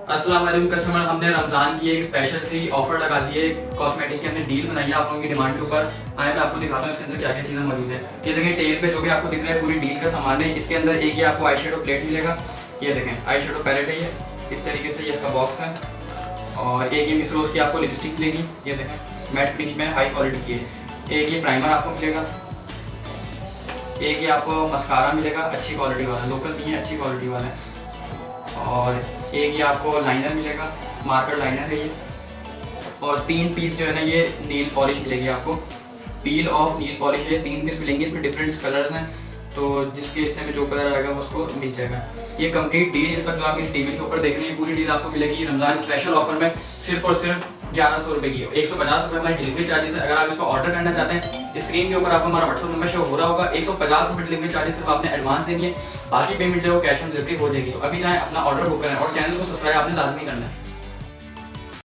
अस्सलाम वालेकुम कस्टमर, हमने रमज़ान की एक स्पेशल सी ऑफर लगा दी है। कॉस्मेटिक की हमने डील बनाई है आप लोगों की डिमांड के ऊपर। आए मैं आपको दिखाता हूँ इसके अंदर क्या क्या चीज़ें मौजूद है। ये देखें टेल पे जो भी आपको दिख रहा है पूरी डील का सामान है। इसके अंदर एक ये आपको आई शेडो प्लेट मिलेगा। ये देखें आई शेडो पैलेट है, ये इस तरीके से ये इसका बॉक्स है। और एक ये मिस रोज की आपको लिपस्टिक मिलेगी, ये देखें मैट फिनिश में हाई क्वालिटी की है। एक ये प्राइमर आपको मिलेगा। एक ये आपको मस्कारा मिलेगा, अच्छी क्वालिटी वाला, लोकल नहीं है, अच्छी क्वालिटी वाला है। और एक ये आपको लाइनर मिलेगा, मार्कर लाइनर है ये। और 3 पीस जो है ना ये नील पॉलिश मिलेगी आपको, पील ऑफ नील पॉलिश है। 3 पीस मिलेंगे, इसमें डिफरेंट कलर्स हैं, तो जिसके हिस्से में जो कलर आएगा वो उसको मिल जाएगा। ये कंप्लीट डील इसका जो आप इस टेबल के ऊपर देख रहे हैं पूरी डील आपको मिलेगी रमज़ान स्पेशल ऑफर में सिर्फ और सिर्फ 1100 रुपये की। 150 रुपये हमारी डिलीवरी चार्जेस है। अगर आप इसको ऑर्डर करना चाहते हैं स्क्रीन के ऊपर आपको हमारा व्हाट्सअप नंबर शो हो रहा होगा। 150 रुपये डिलीवरी चार्जेस सिर्फ आपने एडवांस देंगे, बाकी पेमेंट जो है वो कैश ऑन डिलीवरी हो जाएगी। तो अभी चाहे अपना ऑर्डर बुक करें और चैनल को सब्सक्राइब आपने लाजमी करना है।